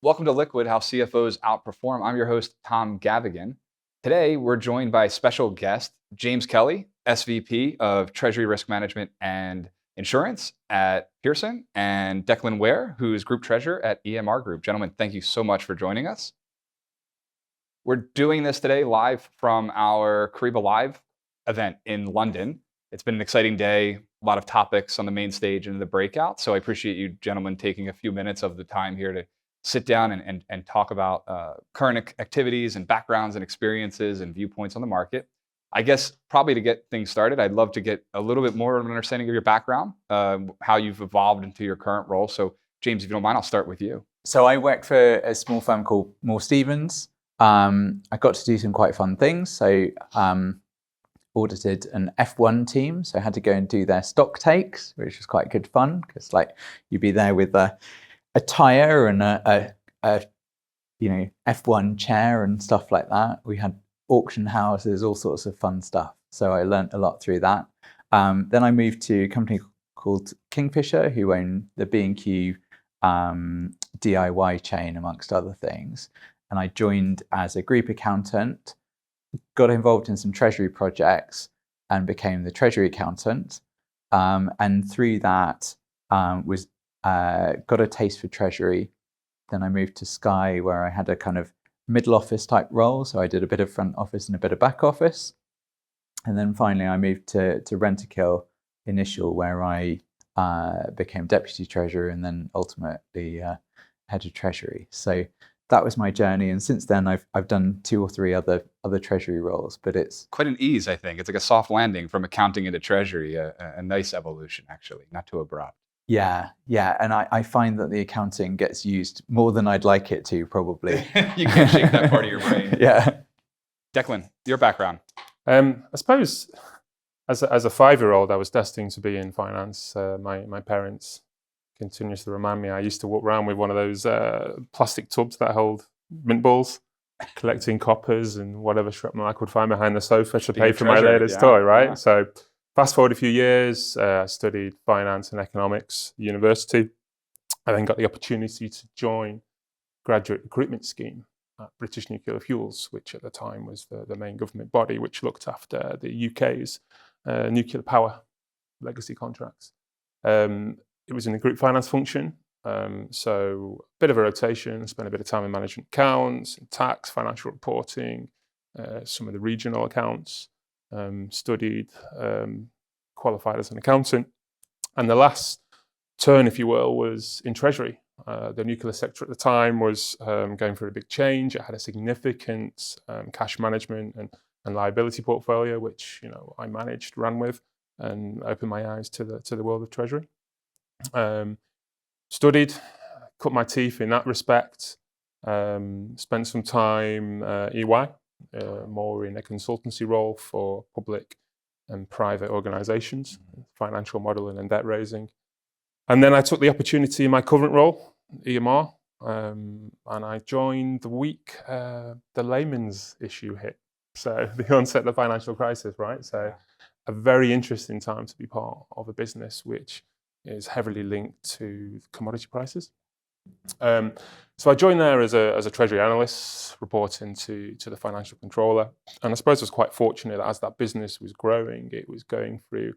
Welcome to Liquid, how CFOs outperform. I'm your host, Tom Gavigan. Today, we're joined by special guest, James Kelly, SVP of Treasury Risk Management and Insurance at Pearson, and Declan Ware, who is Group Treasurer at EMR Group. Gentlemen, thank you so much for joining us. We're doing this today live from our Kyriba Live event in London. It's been an exciting day, a lot of topics on the main stage and the breakout. So I appreciate you gentlemen taking a few minutes of the time here to sit down and talk about current activities and backgrounds and experiences and viewpoints on the market. I guess probably to get things started, I'd love to get a little bit more of an understanding of your background, how you've evolved into your current role. So James, if you don't mind, I'll start with you. So I worked for a small firm called Moore Stephens. I got to do some quite fun things. So audited an F1 team, so I had to go and do their stock takes, which was quite good fun because you'd be there with a tire and a F1 chair and stuff like that. We had auction houses, all sorts of fun stuff. So I learned a lot through that. Then I moved to a company called Kingfisher, who own the B&Q DIY chain, amongst other things. And I joined as a group accountant, got involved in some treasury projects and became the treasury accountant. And through that got a taste for treasury. Then I moved to Sky, where I had a kind of middle office type role. So I did a bit of front office and a bit of back office. And then finally I moved to Rentokil Initial, where I became deputy treasurer and then ultimately head of treasury. So that was my journey, and since then I've done 2 or 3 other treasury roles. But it's quite an ease, I think. It's like a soft landing from accounting into treasury, a nice evolution, actually, not too abrupt. Yeah, and I find that the accounting gets used more than I'd like it to, probably. You can't shake that part of your brain. Yeah. Declan, your background. I suppose as a 5-year-old, I was destined to be in finance. My parents continuously remind me I used to walk around with one of those plastic tubs that hold mint balls, collecting coppers and whatever shrapnel I could find behind the sofa to pay for my latest toy, right? Yeah. So fast forward a few years, I studied finance and economics at university. I then got the opportunity to join graduate recruitment scheme at British Nuclear Fuels, which at the time was the main government body which looked after the UK's nuclear power legacy contracts. It was in the group finance function, so a bit of a rotation, spent a bit of time in management accounts, and tax, financial reporting, some of the regional accounts, studied, qualified as an accountant. And the last turn, if you will, was in Treasury. The nuclear sector at the time was going through a big change. It had a significant cash management and liability portfolio, which I managed, ran with, and opened my eyes to the world of Treasury. Studied, cut my teeth in that respect, spent some time EY, more in a consultancy role for public and private organizations, financial modeling and debt raising. And then I took the opportunity in my current role, EMR, and I joined the week the layman's issue hit. So the onset of the financial crisis, right? So a very interesting time to be part of a business which is heavily linked to commodity prices. So I joined there as a treasury analyst, reporting to the financial controller. And I suppose I was quite fortunate that as that business was growing, it was going through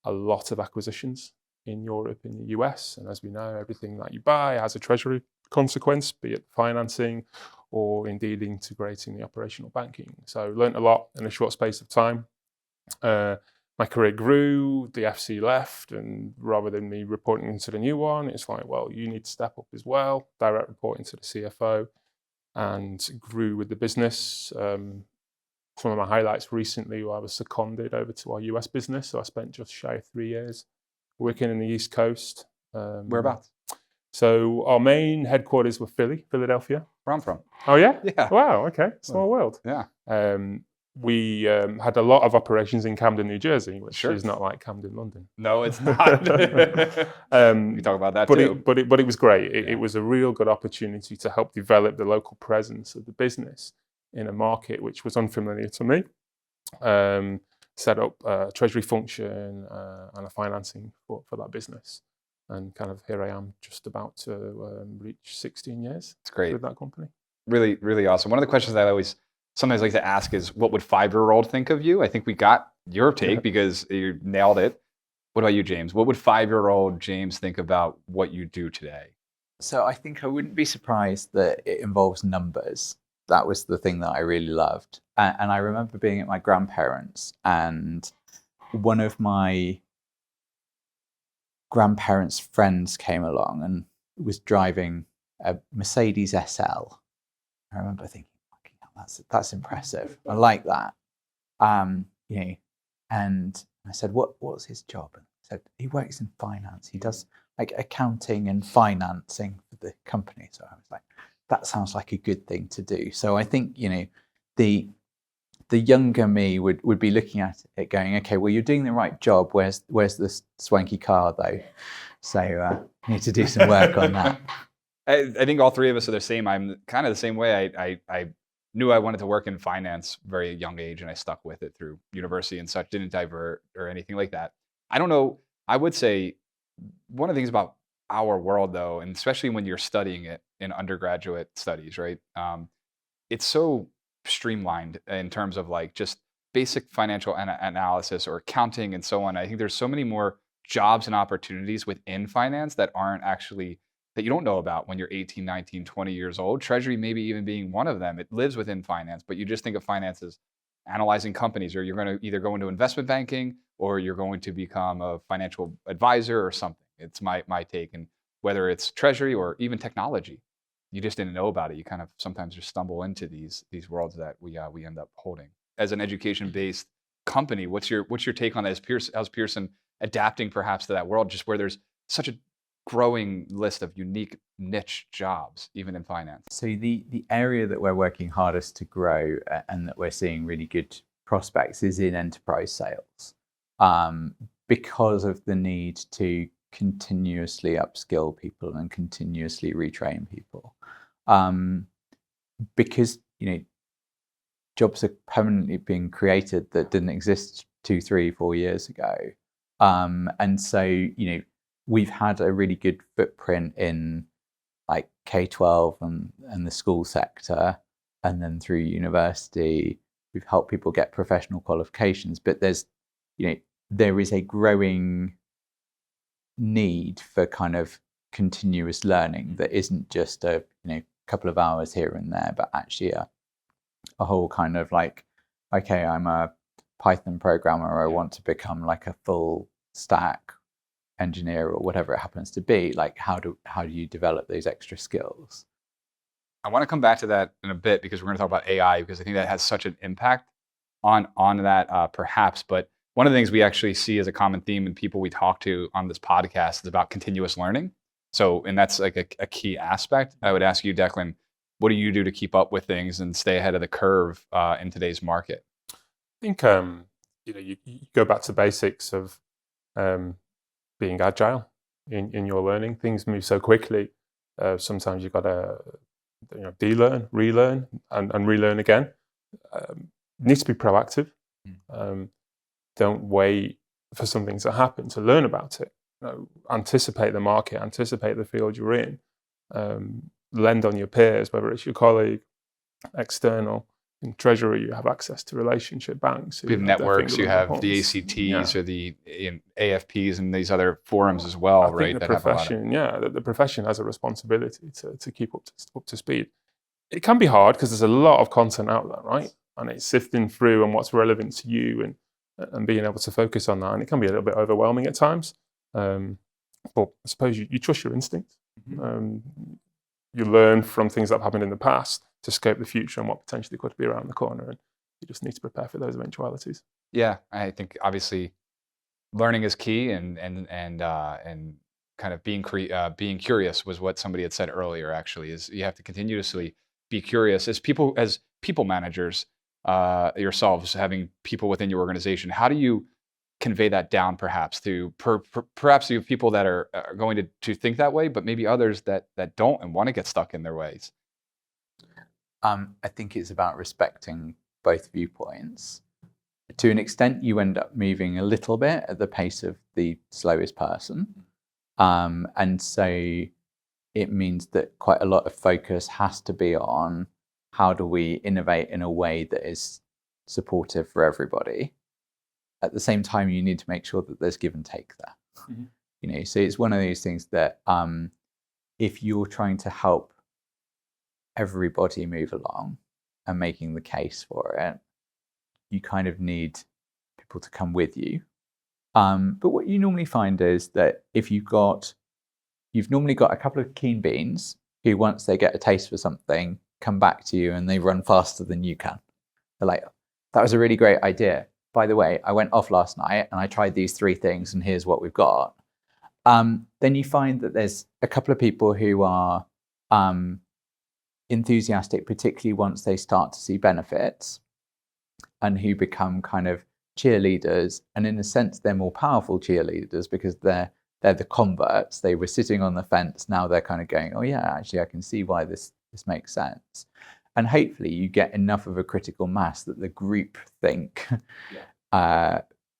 a lot of acquisitions in Europe, in the US. And as we know, everything that you buy has a treasury consequence, be it financing or indeed integrating the operational banking. So I learned a lot in a short space of time. My career grew, the FC left, and rather than me reporting into the new one, it's like, well, you need to step up as well, direct reporting to the CFO, and grew with the business. Some of my highlights recently, I was seconded over to our US business, so I spent just shy of 3 years working in the East Coast. Whereabouts? So our main headquarters were Philadelphia. Where I'm from. Oh yeah? Yeah. Wow, okay, small world. Yeah. We had a lot of operations in Camden, New Jersey, which is not like Camden, London. No, it's not. We talk about that too. But it was great. It was a real good opportunity to help develop the local presence of the business in a market which was unfamiliar to me. Set up a treasury function and a financing for that business. And kind of here I am, just about to reach 16 years. It's great. With that company. Really, really awesome. One of the questions I always sometimes like to ask is, what would 5-year-old think of you? I think we got your take because you nailed it. What about you, James? What would 5-year-old James think about what you do today? So I think I wouldn't be surprised that it involves numbers. That was the thing that I really loved. And I remember being at my grandparents', and one of my grandparents' friends came along and was driving a Mercedes SL. I remember thinking, that's impressive. I like that. And I said, what's his job? And I said, he works in finance. He does like accounting and financing for the company. So I was like, that sounds like a good thing to do. So I think, the younger me would be looking at it going, okay, well, you're doing the right job. Where's the swanky car though? So you need to do some work on that. I think all three of us are the same. I'm kind of the same way. I knew I wanted to work in finance very young age, and I stuck with it through university and such. Didn't divert or anything like that. I don't know. I would say one of the things about our world, though, and especially when you're studying it in undergraduate studies, right? It's so streamlined in terms of like just basic financial analysis or accounting and so on. I think there's so many more jobs and opportunities within finance that aren't actually that you don't know about when you're 18, 19, 20 years old. Treasury maybe even being one of them. It lives within finance, but you just think of finance as analyzing companies, or you're going to either go into investment banking or you're going to become a financial advisor or something. It's my take. And whether it's treasury or even technology, you just didn't know about it. You kind of sometimes just stumble into these worlds that we end up holding. As an education-based company, what's your take on that? How's Pearson adapting perhaps to that world, just where there's such a growing list of unique niche jobs, even in finance? So the area that we're working hardest to grow and that we're seeing really good prospects is in enterprise sales, because of the need to continuously upskill people and continuously retrain people, because jobs are permanently being created that didn't exist 2, 3, 4 years ago, and so we've had a really good footprint in like K-12 and the school sector, and then through university we've helped people get professional qualifications, but there is a growing need for kind of continuous learning that isn't just a couple of hours here and there, but actually a whole kind of like, okay, I'm a Python programmer, I want to become like a full stack engineer or whatever it happens to be. Like how do you develop those extra skills? I want to come back to that in a bit, because we're going to talk about AI, because I think that has such an impact on that perhaps. But one of the things we actually see as a common theme in people we talk to on this podcast is about continuous learning. So, and that's like a key aspect. I would ask you, Declan, what do you do to keep up with things and stay ahead of the curve in today's market? I think you go back to basics of being agile in your learning. Things move so quickly. Sometimes you've got to de-learn, relearn, and relearn again. You need to be proactive. Don't wait for something to happen to learn about it. Anticipate the market, anticipate the field you're in. Lend on your peers, whether it's your colleague, external. In Treasury, you have access to relationship banks. You have networks, you have the ACTs or the AFPs and these other forums as well, right? The profession has a responsibility to keep up to speed. It can be hard because there's a lot of content out there, right? And it's sifting through and what's relevant to you and being able to focus on that. And it can be a little bit overwhelming at times. But I suppose you trust your instincts. You learn from things that have happened in the past to scope the future and what potentially could be around the corner, and you just need to prepare for those eventualities. Yeah, I think obviously learning is key, and kind of being curious was what somebody had said earlier. Actually, is you have to continuously be curious as people managers yourselves, having people within your organization. How do you convey that down, perhaps to perhaps you have people that are going to think that way, but maybe others that don't and want to get stuck in their ways? I think it's about respecting both viewpoints. To an extent, you end up moving a little bit at the pace of the slowest person, And so it means that quite a lot of focus has to be on how do we innovate in a way that is supportive for everybody. At the same time, you need to make sure that there's give and take there. Mm-hmm. So it's one of those things that if you're trying to help everybody move along and making the case for it, you kind of need people to come with you. But what you normally find is that if you've normally got a couple of keen beans who, once they get a taste for something, come back to you and they run faster than you can. They're like, that was a really great idea. By the way, I went off last night and I tried these 3 things and here's what we've got. Then you find that there's a couple of people who are enthusiastic, particularly once they start to see benefits, and who become kind of cheerleaders. And in a sense, they're more powerful cheerleaders because they're the converts. They were sitting on the fence. Now they're kind of going, oh yeah, actually, I can see why this makes sense. And hopefully you get enough of a critical mass that the group think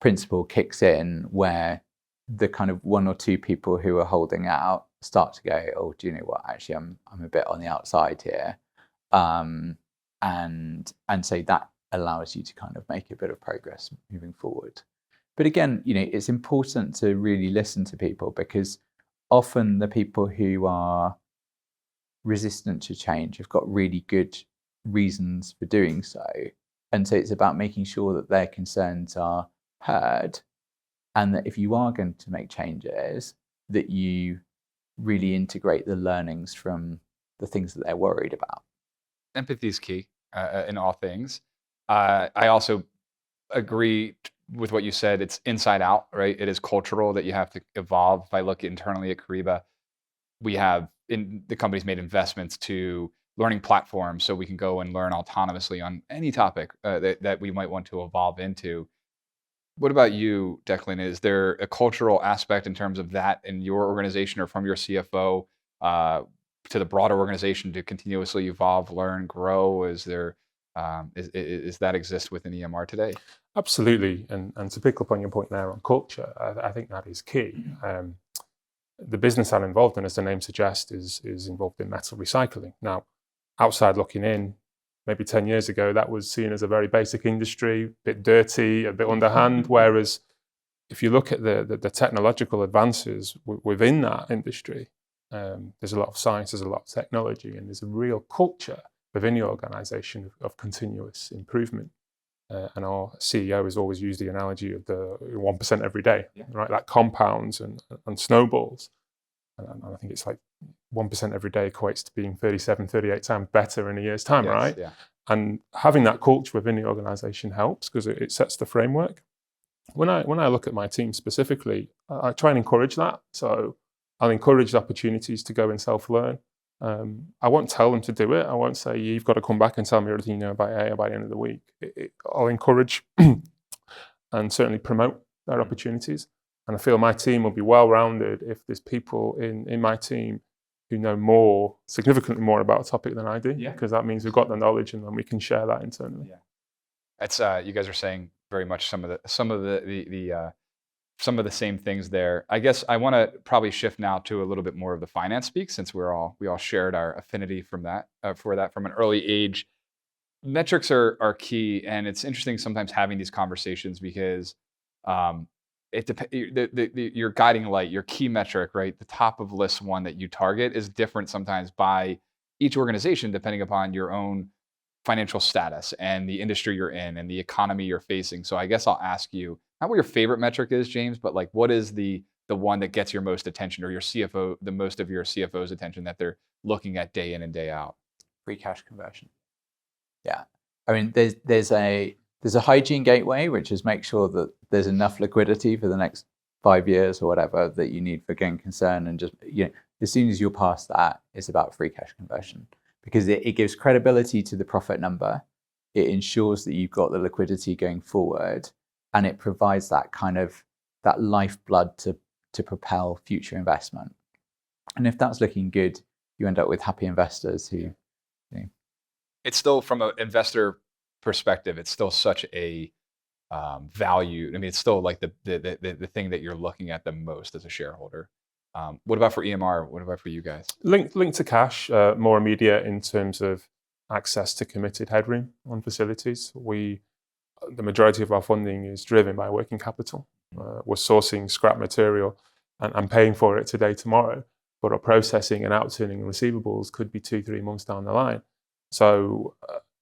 principle kicks in, where the kind of 1 or 2 people who are holding out start to go, oh, do you know what? Actually, I'm a bit on the outside here. And so that allows you to kind of make a bit of progress moving forward. But again, it's important to really listen to people, because often the people who are resistant to change have got really good reasons for doing so. And so it's about making sure that their concerns are heard, and that if you are going to make changes, that you really integrate the learnings from the things that they're worried about. Empathy is key in all things. I also agree with what you said. It's inside out, right? It is cultural that you have to evolve. If I look internally at Kyriba, the company's made investments to learning platforms so we can go and learn autonomously on any topic that we might want to evolve into. What about you, Declan? Is there a cultural aspect in terms of that in your organization, or from your CFO to the broader organization, to continuously evolve, learn, grow? Is there is that exist within EMR today? Absolutely, and to pick up on your point there on culture, I think that is key. The business I'm involved in, as the name suggests, is involved in metal recycling. Now, outside looking in, maybe 10 years ago, that was seen as a very basic industry, a bit dirty, a bit underhand. Whereas if you look at the technological advances within that industry, there's a lot of science, there's a lot of technology, and there's a real culture within the organization of continuous improvement. And our CEO has always used the analogy of the 1% every day, right? That compounds and snowballs. And I think it's like 1% every day equates to being 37, 38 times better in a year's time, Yes, right? yeah. And having that culture within the organization helps, because it sets the framework. When I look at my team specifically, I try and encourage that. So I'll encourage the opportunities to go and self-learn. I won't tell them to do it. I won't say, you've got to come back and tell me everything you know about AI by the end of the week. I'll encourage and certainly promote their opportunities. And I feel my team will be well-rounded if there's people in my team who know significantly more about a topic than I do, because that means we've got the knowledge and then we can share that internally. Yeah, that's you guys are saying very much some of the same things there. I guess I want to probably shift now to a little bit more of the finance speak, since we all shared our affinity from that from an early age. Metrics are key, and it's interesting sometimes having these conversations, because your guiding light, your key metric, right? The top of list one that you target is different sometimes by each organization, depending upon your own financial status and the industry you're in and the economy you're facing. So I guess I'll ask you, not what your favorite metric is, James, but like, what is the one that gets your most attention, or your CFO, the most of your CFO's attention, that they're looking at day in and day out? Free cash conversion. Yeah. I mean, there's a hygiene gateway, which is make sure that there's enough liquidity for the next 5 years or whatever that you need for going concern. And just, as soon as you're past that, it's about free cash conversion, because it gives credibility to the profit number. It ensures that you've got the liquidity going forward, and it provides that kind of that lifeblood to propel future investment. And if that's looking good, you end up with happy investors who. It's still, from an investor perspective, it's still such a value. I mean, it's still like the thing that you're looking at the most as a shareholder. What about for EMR? What about for you guys? Linked to cash, more immediate in terms of access to committed headroom on facilities. The majority of our funding is driven by working capital. We're sourcing scrap material and paying for it today, tomorrow, but our processing and outturning receivables could be 2-3 months down the line. So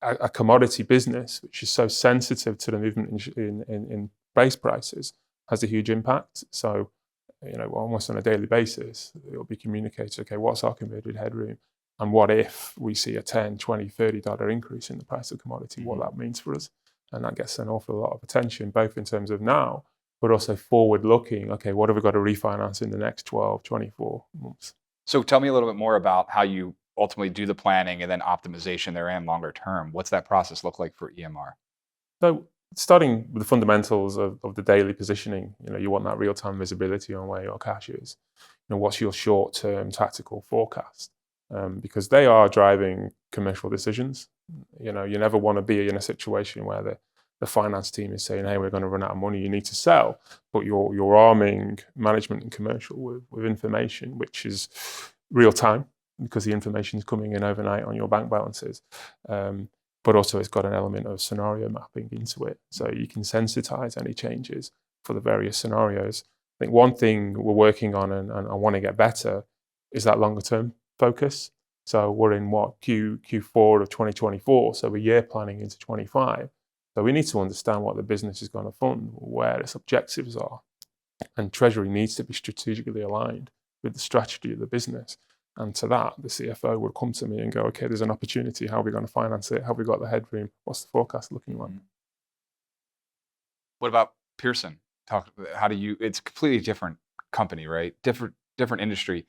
a commodity business, which is so sensitive to the movement in base prices, has a huge impact. So, almost on a daily basis, it'll be communicated, okay, what's our committed headroom? And what if we see a $10, $20, $30 increase in the price of commodity, what that means for us? And that gets an awful lot of attention, both in terms of now, but also forward looking, okay, what have we got to refinance in the next 12, 24 months? So tell me a little bit more about how you ultimately do the planning and then optimization therein longer term. What's that process look like for EMR? So starting with the fundamentals of the daily positioning, you want that real-time visibility on where your cash is. What's your short-term tactical forecast? Because they are driving commercial decisions. You never want to be in a situation where the finance team is saying, hey, we're going to run out of money, you need to sell, but you're arming management and commercial with information which is real time, because the information is coming in overnight on your bank balances. But also it's got an element of scenario mapping into it, so you can sensitize any changes for the various scenarios. I think one thing we're working on and I want to get better is that longer term focus. So we're in Q4 of 2024, so we're year planning into 25. So we need to understand what the business is going to fund, where its objectives are. And Treasury needs to be strategically aligned with the strategy of the business. And to that, the CFO would come to me and go, okay, there's an opportunity. How are we going to finance it? Have we got the headroom? What's the forecast looking like? What about Pearson? It's a completely different company, right? Different industry.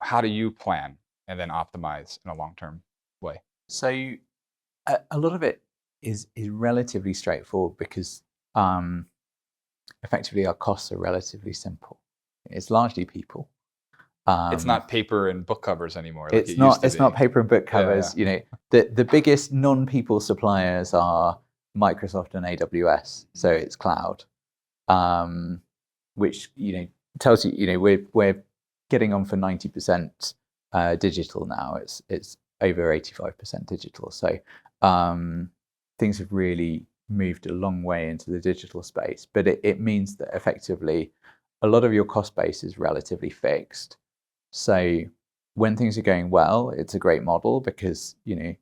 How do you plan and then optimize in a long-term way? So a lot of it is relatively straightforward because effectively our costs are relatively simple. It's largely people. It's not paper and book covers anymore. Like it's not paper and book covers. Yeah. The biggest non-people suppliers are Microsoft and AWS, so it's cloud, which tells you we're getting on for 90% digital now. It's over 85% digital. So things have really moved a long way into the digital space, but it means that effectively a lot of your cost base is relatively fixed. So when things are going well, it's a great model because you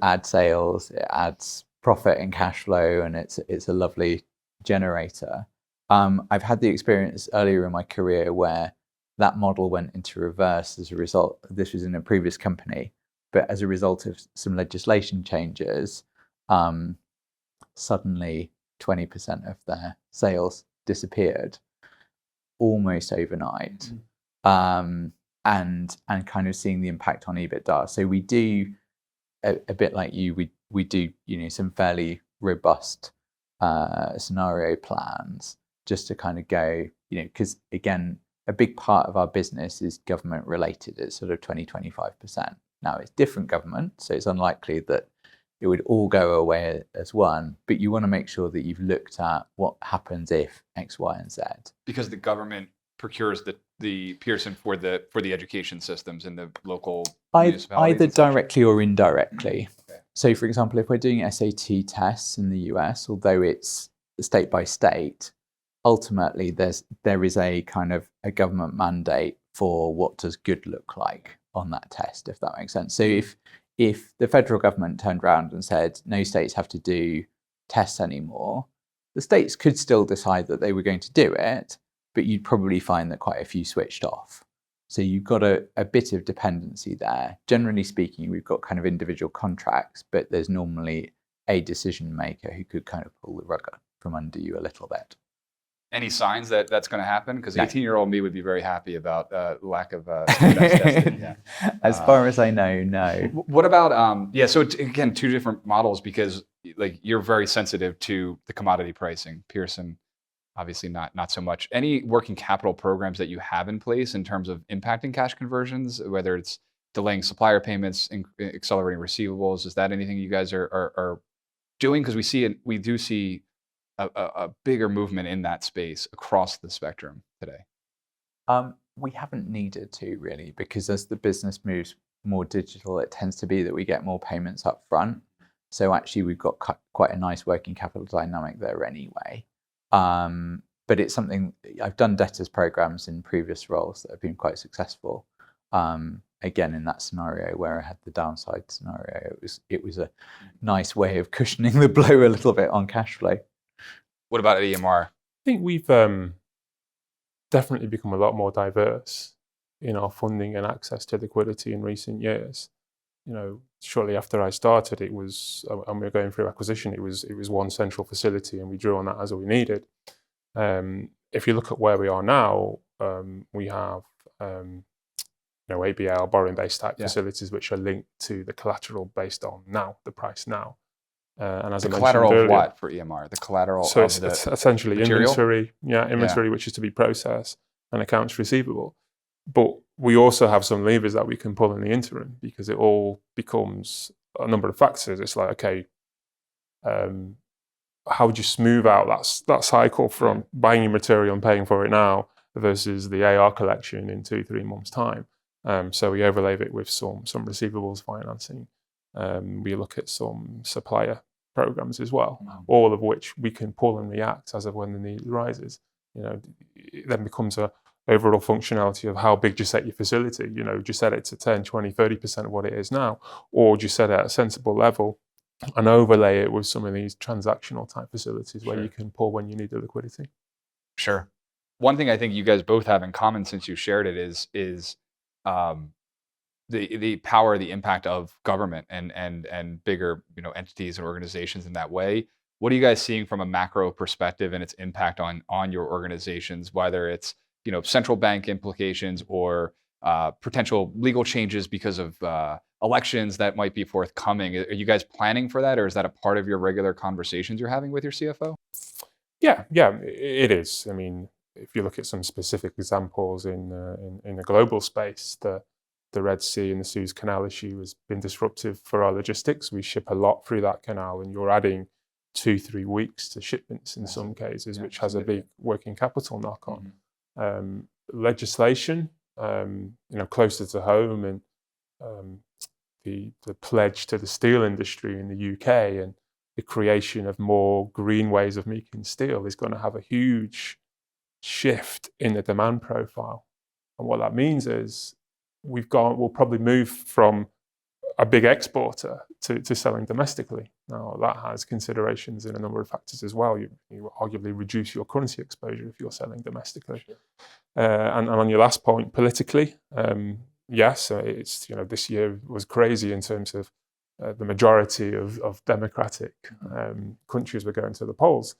add sales, it adds profit and cash flow, and it's a lovely generator. I've had the experience earlier in my career where that model went into reverse as a result. This was in a previous company, but as a result of some legislation changes, suddenly 20% of their sales disappeared almost overnight. And kind of seeing the impact on EBITDA. So we do a bit like you. We do some fairly robust scenario plans just to kind of go because again a big part of our business is government related. It's sort of 20-25%. Now it's different government, so it's unlikely that it would all go away as one. But you want to make sure that you've looked at what happens if X, Y, and Z. Because the government procures the Pearson for the education systems in the local municipalities? Either directly or indirectly. Okay. So, for example, if we're doing SAT tests in the US, although it's state by state, ultimately there is a kind of a government mandate for what does good look like on that test, if that makes sense. So if the federal government turned around and said no states have to do tests anymore, the states could still decide that they were going to do it, but you'd probably find that quite a few switched off. So you've got a bit of dependency there. Generally speaking, we've got kind of individual contracts, but there's normally a decision maker who could kind of pull the rug from under you a little bit. Any signs that that's going to happen? Because No. 18-year-old me would be very happy about lack of testing. Yeah. As far as I know, no. What about so again, two different models because like you're very sensitive to the commodity pricing. Pearson, obviously not so much. Any working capital programs that you have in place in terms of impacting cash conversions, whether it's delaying supplier payments, accelerating receivables, is that anything you guys are doing? Because we do see a bigger movement in that space across the spectrum today. We haven't needed to really, because as the business moves more digital, it tends to be that we get more payments up front. So actually we've got quite a nice working capital dynamic there anyway. But it's something, I've done debtors programs in previous roles that have been quite successful. Again, in that scenario where I had the downside scenario, it was a nice way of cushioning the blow a little bit on cash flow. What about at EMR? I think we've definitely become a lot more diverse in our funding and access to liquidity in recent years. Shortly after I started, it was, and we were going through acquisition, it was one central facility, and we drew on that as we needed. If you look at where we are now, we have ABL borrowing-based type facilities which are linked to the collateral based on the price now. And as I mentioned collateral earlier, of what for EMR? The collateral so of it's essentially material? inventory which is to be processed, and accounts receivable. But we also have some levers that we can pull in the interim, because it all becomes a number of factors. It's like, okay, how would you smooth out that cycle from buying your material and paying for it now versus the AR collection in 2-3 months' time? So we overlay it with some receivables financing. We look at some supplier programs as well, all of which we can pull and react as of when the need arises. It then becomes a overall functionality of how big do you set your facility. Do you set it to 10, 20, 30% of what it is now, or do you set it at a sensible level and overlay it with some of these transactional type facilities where you can pull when you need the liquidity? Sure. One thing I think you guys both have in common, since you shared it, is the power, the impact of government and bigger entities and organizations in that way. What are you guys seeing from a macro perspective and its impact on your organizations, whether it's central bank implications or potential legal changes because of elections that might be forthcoming? Are you guys planning for that, or is that a part of your regular conversations you're having with your CFO? Yeah, it is. I mean, if you look at some specific examples in the global space, the Red Sea and the Suez Canal issue has been disruptive for our logistics. We ship a lot through that canal, and you're adding 2-3 weeks to shipments in some cases, which has a big working capital knock on. Legislation, closer to home, and the pledge to the steel industry in the UK and the creation of more green ways of making steel is going to have a huge shift in the demand profile. And what that means is we'll probably move from a big exporter to selling domestically. Now, that has considerations in a number of factors as well. You arguably reduce your currency exposure if you're selling domestically. Sure. And on your last point, politically, yes, it's this year was crazy in terms of the majority of democratic countries were going to the polls.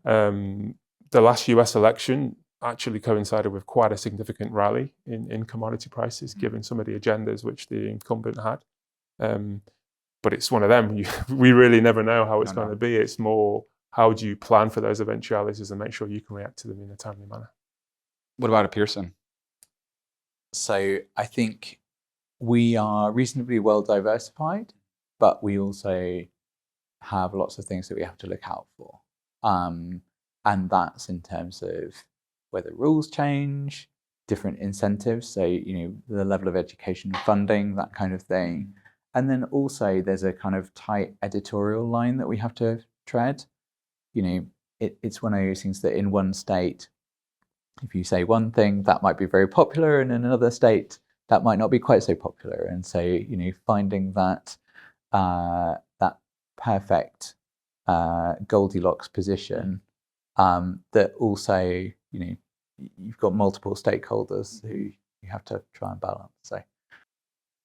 The last US election actually coincided with quite a significant rally in commodity prices, given some of the agendas which the incumbent had. But it's one of them. We really never know how it's going to be. It's more, how do you plan for those eventualities and make sure you can react to them in a timely manner? What about at Pearson? So I think we are reasonably well diversified, but we also have lots of things that we have to look out for. And that's in terms of whether rules change, different incentives, so the level of education funding, that kind of thing. And then also there's a kind of tight editorial line that we have to tread. It's one of those things that in one state, if you say one thing, that might be very popular, and in another state, that might not be quite so popular. And so, finding that that perfect Goldilocks position, that also, you've got multiple stakeholders who you have to try and balance. So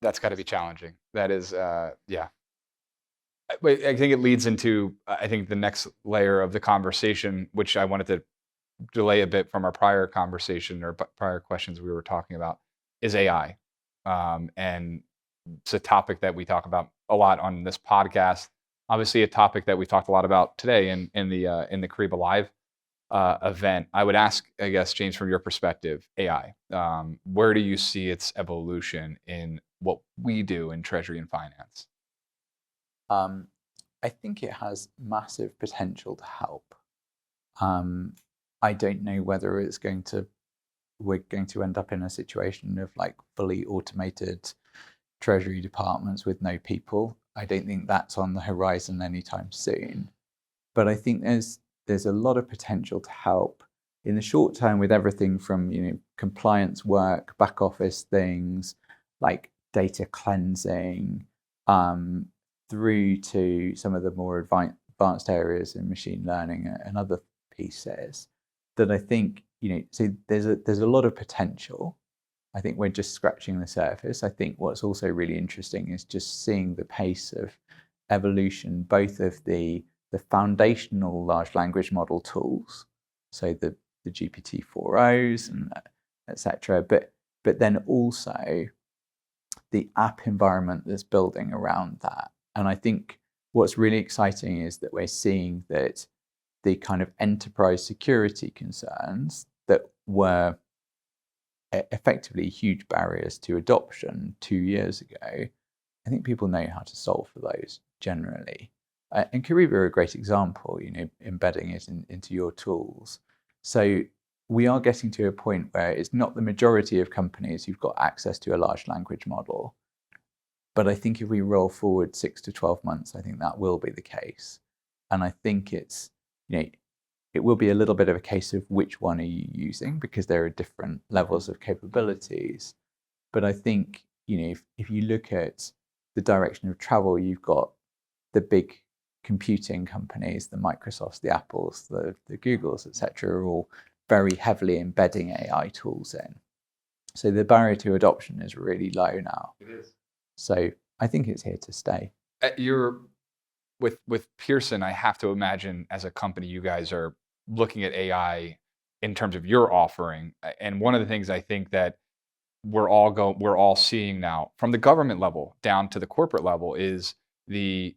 that's got to be challenging. That is, yeah. I think it leads into, the next layer of the conversation, which I wanted to delay a bit from our prior conversation or prior questions we were talking about, is AI. And it's a topic that we talk about a lot on this podcast. Obviously, a topic that we talked a lot about today in the Kyriba Live event. I would ask, I guess, James, from your perspective, AI, where do you see its evolution in what we do in Treasury and Finance? I think it has massive potential to help. I don't know whether it's going to we're going to end up in a situation of like fully automated treasury departments with no people. I don't think that's on the horizon anytime soon. But I think there's a lot of potential to help in the short term with everything from, you know, compliance work, back office things like data cleansing, through to some of the more advanced areas in machine learning and other pieces that I think, you know, so there's a lot of potential. I think we're just scratching the surface. I think what's also really interesting is just seeing the pace of evolution, both of the foundational large language model tools, so the GPT-4os and etc. But then also the app environment that's building around that. And I think what's really exciting is that we're seeing that the kind of enterprise security concerns that were effectively huge barriers to adoption 2 years ago, I think people know how to solve for those generally. And Kyriba are a great example, you know, embedding it into your tools. So we are getting to a point where it's not the majority of companies who've got access to a large language model. But I think if we roll forward 6 to 12 months, I think that will be the case. And I think it's, you know, it will be a little bit of a case of which one are you using, because there are different levels of capabilities. But I think, you know, if you look at the direction of travel, you've got the big computing companies, the Microsofts, the Apples, the Googles, etc., are all very heavily embedding AI tools in. So the barrier to adoption is really low now. It is. So I think it's here to stay. You're with Pearson, I have to imagine as a company, you guys are looking at AI in terms of your offering. And one of the things I think that we're all seeing now, from the government level down to the corporate level, is the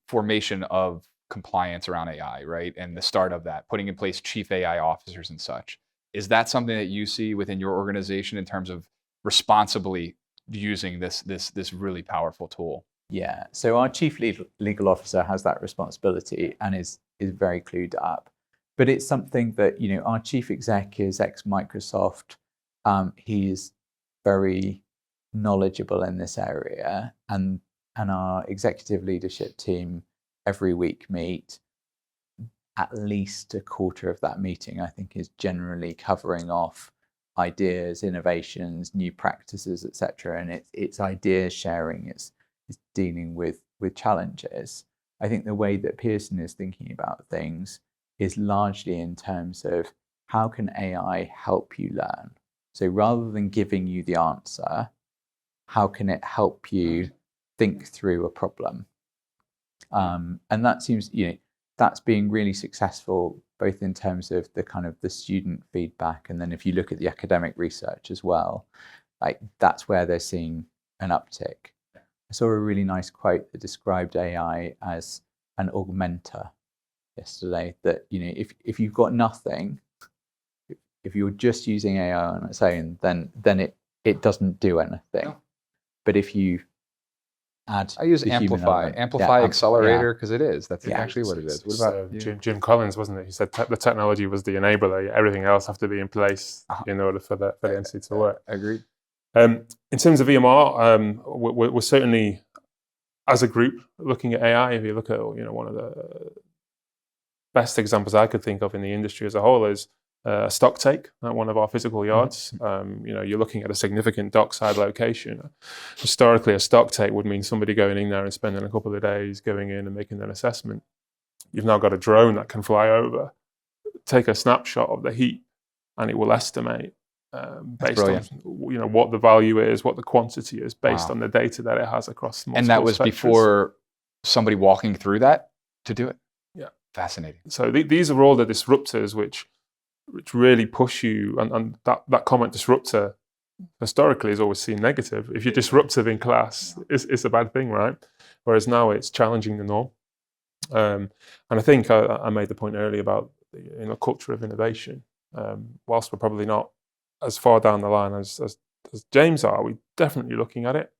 formation of compliance around AI, right? And the start of that, putting in place chief AI officers and such. Is that something that you see within your organization in terms of responsibly using this really powerful tool? Yeah, so our chief legal officer has that responsibility and is very clued up. But it's something that, you know, our chief exec is ex-Microsoft. He's very knowledgeable in this area, and our executive leadership team every week meet. At least a quarter of that meeting, I think, is generally covering off ideas, innovations, new practices, etc. And it's ideas sharing. It's dealing with challenges. I think the way that Pearson is thinking about things is largely in terms of how can AI help you learn? So rather than giving you the answer, how can it help you think through a problem? And that seems, you know, that's being really successful, both in terms of the kind of the student feedback, and then if you look at the academic research as well, like that's where they're seeing an uptick. I saw a really nice quote that described AI as an augmenter yesterday, that, you know, if you've got nothing, if you're just using AI on its own, then it doesn't do anything. No. But if you add, I use Amplify Accelerator, because it is. That's actually what it is. What about Jim Collins, wasn't it? He said the technology was the enabler. Everything else have to be in place in order for the entity to work. Agreed. In terms of EMR, we're certainly, as a group, looking at AI. If you look at, you know, one of the best examples I could think of in the industry as a whole is a stock take at one of our physical yards. You know, you're looking at a significant dockside location. Historically, a stock take would mean somebody going in there and spending a couple of days going in and making an assessment. You've now got a drone that can fly over, take a snapshot of the heap, and it will estimate based on, you know, what the value is, what the quantity is, based on the data that it has across multiple. And that was before somebody walking through that to do it? Yeah. Fascinating. So these are all the disruptors which really push you, and that comment disruptor historically is always seen negative. If you're disruptive in class, it's a bad thing, right? Whereas now it's challenging the norm. And I think I made the point earlier about the culture of innovation. Whilst we're probably not as far down the line as James are, we're definitely looking at it.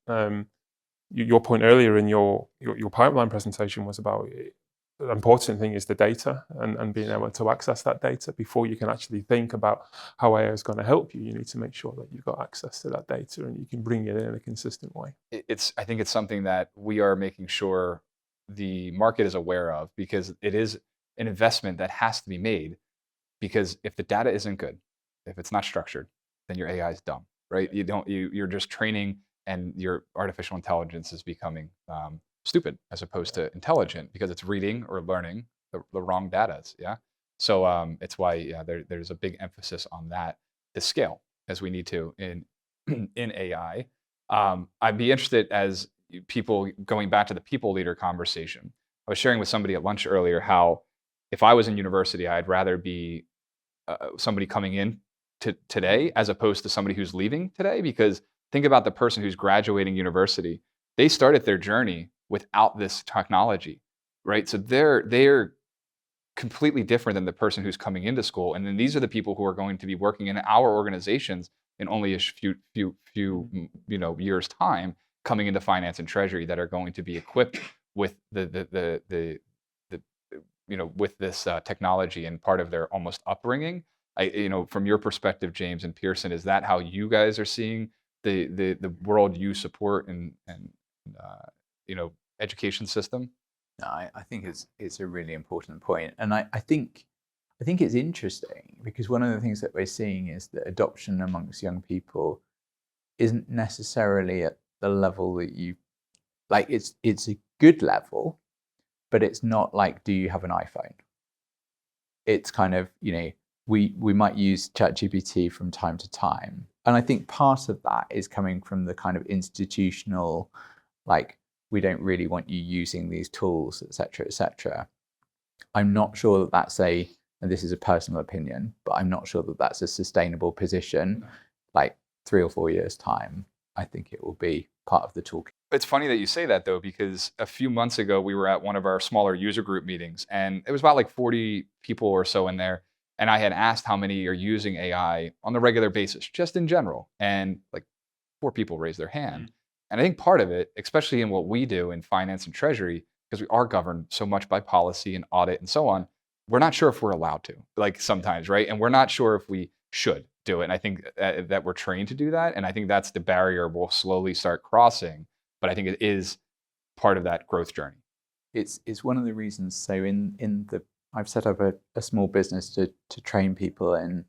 Your point earlier in your pipeline presentation was about the important thing is the data and being able to access that data. Before you can actually think about how AI is going to help you, you need to make sure that you've got access to that data and you can bring it in a consistent way. I think it's something that we are making sure the market is aware of, because it is an investment that has to be made, because if the data isn't good, if it's not structured, then your AI is dumb, right? You're just training, and your artificial intelligence is becoming stupid as opposed to intelligent, because it's reading or learning the wrong data. Yeah. So it's why there's a big emphasis on that to scale, as we need to in AI. I'd be interested, as people, going back to the people leader conversation. I was sharing with somebody at lunch earlier how if I was in university, I'd rather be somebody coming in today as opposed to somebody who's leaving today, because think about the person who's graduating university. They started their journey without this technology, right? So they're completely different than the person who's coming into school. And then these are the people who are going to be working in our organizations in only a few years time, coming into finance and treasury, that are going to be equipped with with this technology and part of their almost upbringing. From your perspective, James and Pearson, is that how you guys are seeing the world you support and education system? No, I think it's a really important point, and I think it's interesting, because one of the things that we're seeing is that adoption amongst young people isn't necessarily at the level that you like. It's a good level, but it's not like, do you have an iPhone? It's kind of, we might use ChatGPT from time to time, and I think part of that is coming from the kind of institutional, like, we don't really want you using these tools, et cetera, et cetera. I'm not sure that that's and this is a personal opinion, but I'm not sure that that's a sustainable position. Like 3 or 4 years time, I think it will be part of the toolkit. It's funny that you say that, though, because a few months ago, we were at one of our smaller user group meetings, and it was about like 40 people or so in there. And I had asked how many are using AI on a regular basis, just in general. And like 4 people raised their hand. And I think part of it, especially in what we do in finance and treasury, because we are governed so much by policy and audit and so on, we're not sure if we're allowed to, like sometimes, right? And we're not sure if we should do it. And I think that we're trained to do that. And I think that's the barrier we'll slowly start crossing. But I think it is part of that growth journey. It's one of the reasons. So I've set up a small business to train people in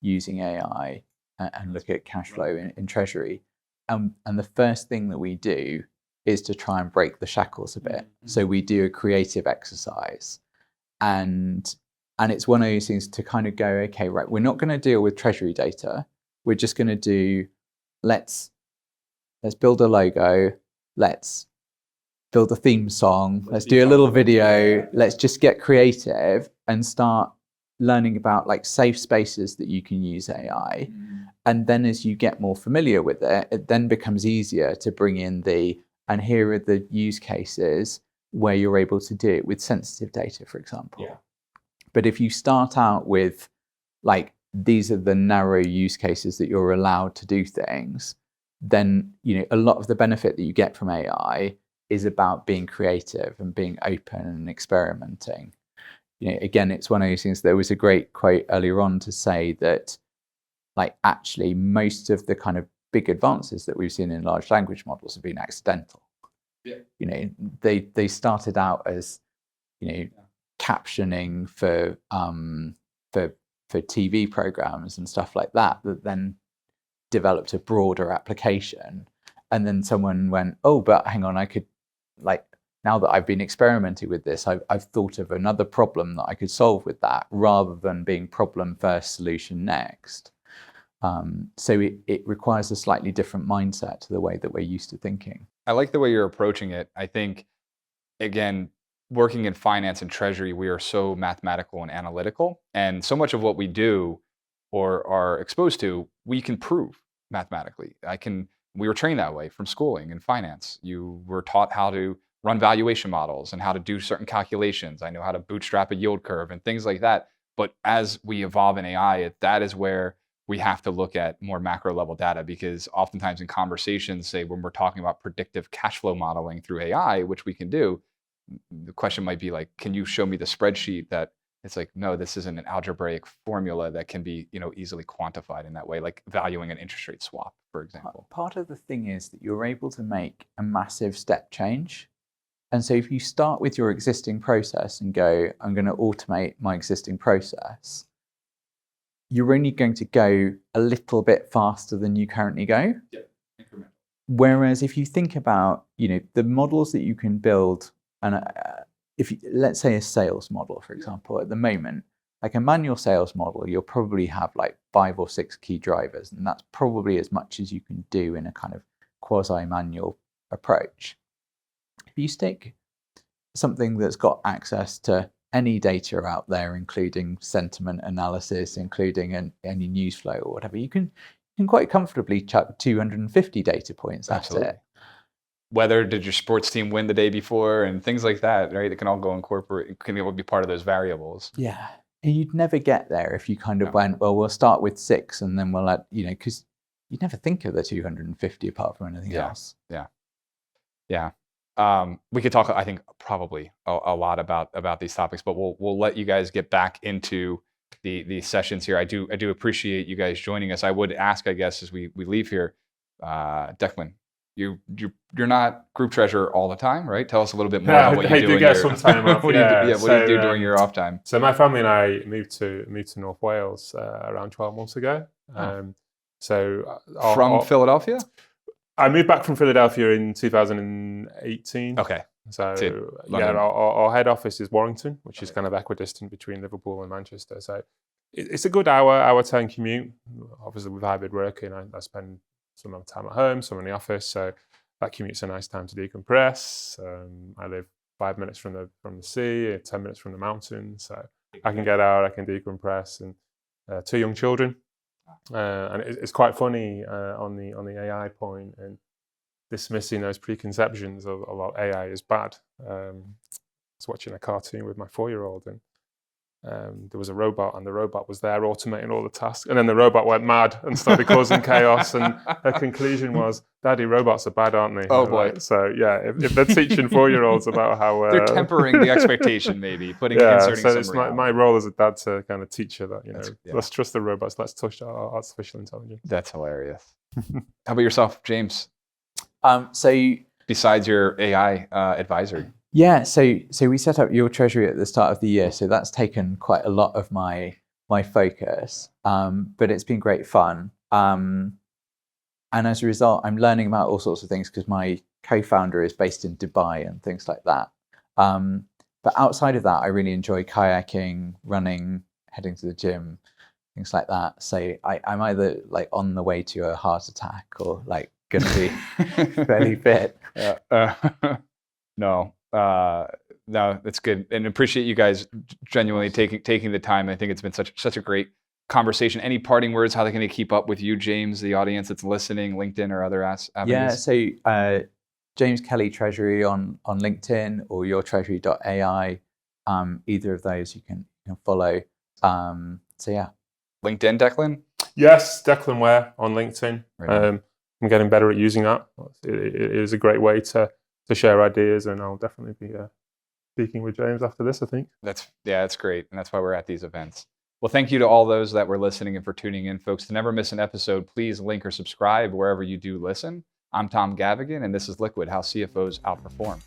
using AI and look at cash flow in treasury. And the first thing that we do is to try and break the shackles a bit. So we do a creative exercise, and it's one of those things to kind of go, okay, right, we're not going to deal with treasury data. We're just going to do, let's build a logo, let's build a theme song, let's do a little video, let's just get creative and start learning about like safe spaces that you can use AI. And then as you get more familiar with it, it then becomes easier to bring in and here are the use cases where you're able to do it with sensitive data, for example. Yeah. But if you start out with like, these are the narrow use cases that you're allowed to do things, then, a lot of the benefit that you get from AI is about being creative and being open and experimenting. Again, it's one of those things. There was a great quote earlier on to say that, like, actually most of the kind of big advances that we've seen in large language models have been accidental. Yeah. They started out as, captioning for TV programs and stuff like that then developed a broader application. And then someone went, oh, but hang on, I could, like, now that I've been experimenting with this, I've thought of another problem that I could solve with that, rather than being problem first, solution next. So it requires a slightly different mindset to the way that we're used to thinking. I like the way you're approaching it. I think, again, working in finance and treasury, we are so mathematical and analytical. And so much of what we do or are exposed to, we can prove mathematically. We were trained that way from schooling in finance. You were taught how to run valuation models and how to do certain calculations. I know how to bootstrap a yield curve and things like that. But as we evolve in AI, that is where we have to look at more macro level data, because oftentimes in conversations, say when we're talking about predictive cash flow modeling through AI, which we can do, the question might be like, can you show me the spreadsheet that it's like, no, this isn't an algebraic formula that can be, easily quantified in that way, like valuing an interest rate swap, for example. Part of the thing is that you're able to make a massive step change. And so if you start with your existing process and go, I'm going to automate my existing process, you're only going to go a little bit faster than you currently go. Yeah, incremental. Whereas if you think about, the models that you can build, and let's say a sales model, for example, at the moment, like a manual sales model, you'll probably have like 5 or 6 key drivers, and that's probably as much as you can do in a kind of quasi-manual approach. If you stick something that's got access to any data out there, including sentiment analysis, including any news flow or whatever, you can quite comfortably chuck 250 data points at it. Whether did your sports team win the day before and things like that, right? It can all go it can be part of those variables. Yeah. And you'd never get there if you kind of went, well, we'll start with 6 and then we'll add, because you'd never think of the 250 apart from anything else. Yeah. We could talk, I think, probably a lot about these topics, but we'll let you guys get back into the sessions here. I do appreciate you guys joining us. I would ask, I guess, as we leave here, Declan, you're not group treasurer all the time, right? Tell us a little bit more about what you do. I do get some time off. What do you do during your off time? So my family and I moved to North Wales around 12 months ago. From Philadelphia? I moved back from Philadelphia in 2018. Okay. So our head office is Warrington, which is kind of equidistant between Liverpool and Manchester. So it's a good hour 10 commute. Obviously with hybrid working, I spend some of my time at home, some in the office. So that commute's a nice time to decompress. I live 5 minutes from the sea, 10 minutes from the mountains. So I can get out, I can decompress, and 2 young children. And it's quite funny on the AI point and dismissing those preconceptions of AI is bad. I was watching a cartoon with my 4-year-old, and there was a robot, and the robot was there automating all the tasks, and then the robot went mad and started causing chaos, and her conclusion was, Daddy, robots are bad, aren't they? Oh boy. So yeah, if they're teaching 4-year-olds about how they're tempering the expectation, maybe inserting so it's some my role as a dad to kind of teach her that let's trust the robots, let's touch our artificial intelligence. That's hilarious. How about yourself, James? So besides your AI advisory. Yeah, so we set up Your Treasury at the start of the year, so that's taken quite a lot of my focus, but it's been great fun. And as a result, I'm learning about all sorts of things because my co-founder is based in Dubai and things like that. But outside of that, I really enjoy kayaking, running, heading to the gym, things like that. So I'm either like on the way to a heart attack or like going to be fairly fit. No, that's good, and appreciate you guys genuinely taking the time. I think it's been such a great conversation. Any parting words? How they can keep up with you, James, the audience that's listening, LinkedIn or other avenues? Yeah, so James Kelly Treasury on LinkedIn or yourtreasury.ai. Either of those you can follow. So yeah. LinkedIn, Declan? Yes, Declan Ware on LinkedIn. Right. I'm getting better at using that. It is a great way to share ideas, and I'll definitely be speaking with James after this, I think. That's great, and that's why we're at these events. Well, thank you to all those that were listening and for tuning in, folks. To never miss an episode, please link or subscribe wherever you do listen. I'm Tom Gavigan, and this is Liquid, How CFOs Outperform.